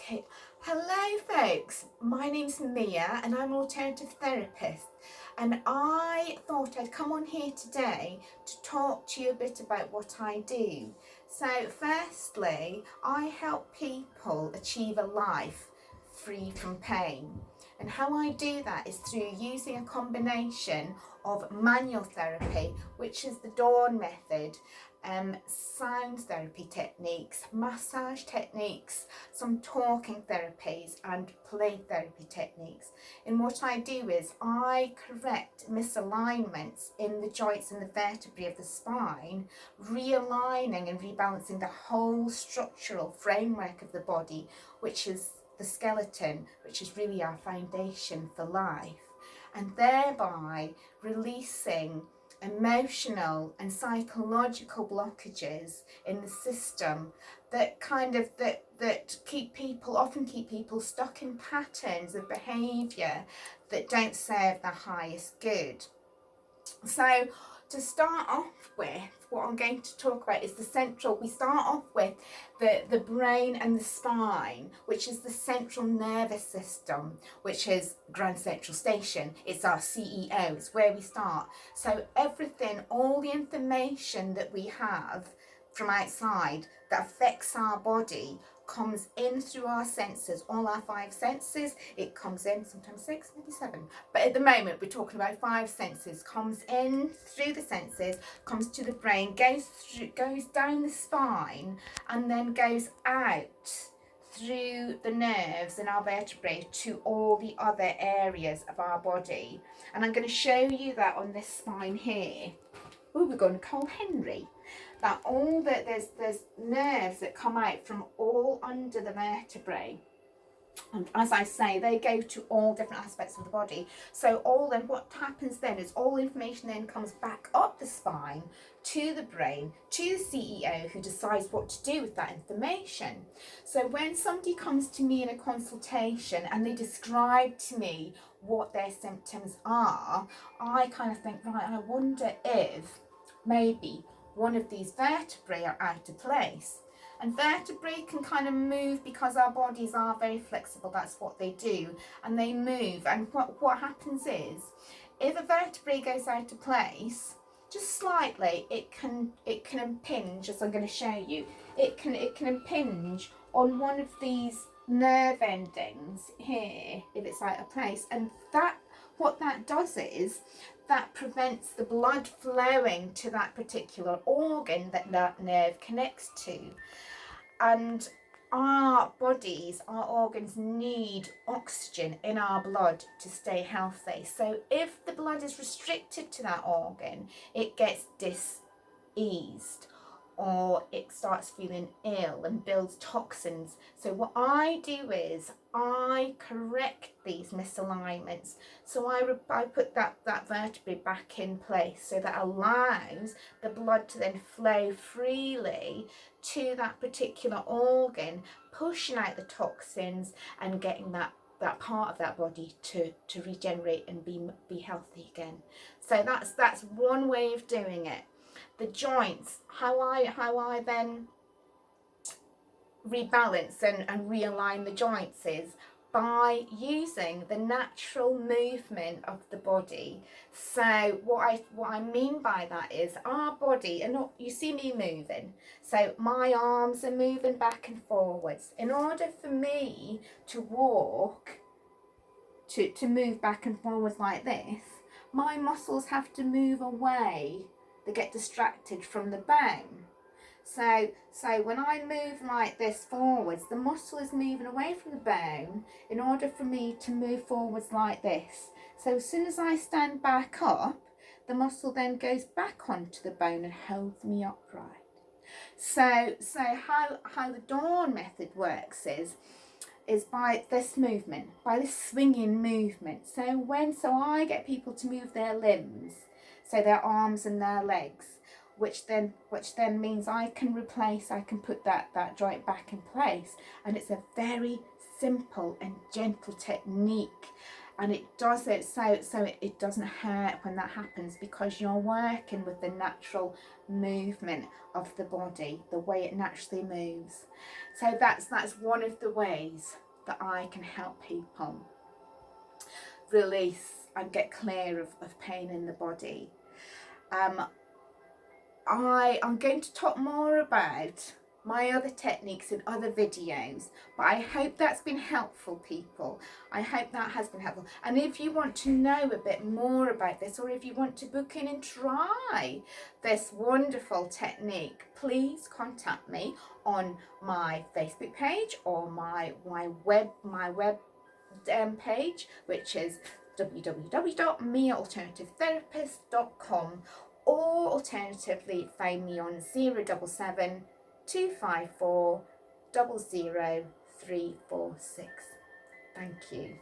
Okay, hello folks, my name's Mia and I'm an alternative therapist, and I thought I'd come on here today to talk to you a bit about what I do. So firstly, I help people achieve a life free from pain, and how I do that is through using a combination of manual therapy, which is the Dorn Method, sound therapy techniques, massage techniques, some talking therapies and play therapy techniques. And what I do is I correct misalignments in the joints and the vertebrae of the spine, realigning and rebalancing the whole structural framework of the body, which is the skeleton, which is really our foundation for life, and thereby releasing emotional and psychological blockages in the system that often keep people stuck in patterns of behaviour that don't serve the highest good. So to start off with, what I'm going to talk about is we start off with the brain and the spine, which is the central nervous system, which is Grand Central Station. It's our CEO, it's where we start. So everything, all the information that we have from outside that affects our body comes in through our senses, all our 5 senses. It comes in, sometimes 6, maybe 7, but at the moment we're talking about 5 senses. Comes in through the senses, comes to the brain, goes down the spine, and then goes out through the nerves and our vertebrae to all the other areas of our body. And I'm going to show you that on this spine here. Oh, we're going to call Henry. That all that there's nerves that come out from all under the vertebrae, and as I say, they go to all different aspects of the body. So what happens then is all information then comes back up the spine to the brain, to the CEO, who decides what to do with that information. So when somebody comes to me in a consultation and they describe to me what their symptoms are, I kind of think, right, I wonder if maybe one of these vertebrae are out of place. And vertebrae can kind of move because our bodies are very flexible. That's what they do, and they move. And what happens is, if a vertebrae goes out of place just slightly, it can impinge, as I'm going to show you. It can impinge on one of these nerve endings here if it's out of place, and what that does is that prevents the blood flowing to that particular organ that nerve connects to. And our bodies, our organs need oxygen in our blood to stay healthy. So if the blood is restricted to that organ, it gets diseased, or it starts feeling ill and builds toxins. So what I do is I correct these misalignments. So I put that vertebrae back in place, so that allows the blood to then flow freely to that particular organ, pushing out the toxins and getting that part of that body to regenerate and be healthy again. So that's one way of doing it. The joints, how I then rebalance and realign the joints is by using the natural movement of the body. So what I mean by that is our body, and you see me moving, so my arms are moving back and forwards. In order for me to walk, to move back and forwards like this, my muscles have to move away. They get distracted from the bone. So when I move like this forwards, the muscle is moving away from the bone in order for me to move forwards like this. So as soon as I stand back up, the muscle then goes back onto the bone and holds me upright. So how the Dorn method works is by this movement, by this swinging movement. So I get people to move their limbs, so their arms and their legs, which then means I can put that joint back in place. And it's a very simple and gentle technique. and it does it so it doesn't hurt when that happens, because you're working with the natural movement of the body, the way it naturally moves. So that's one of the ways that I can help people release and get clear of pain in the body. I'm going to talk more about my other techniques in other videos, but I hope that's been helpful, people. I hope that has been helpful. And if you want to know a bit more about this, or if you want to book in and try this wonderful technique, please contact me on my Facebook page or my web page, which is www.miaalternativetherapist.com, or alternatively phone me on 077 254 00346. Thank you.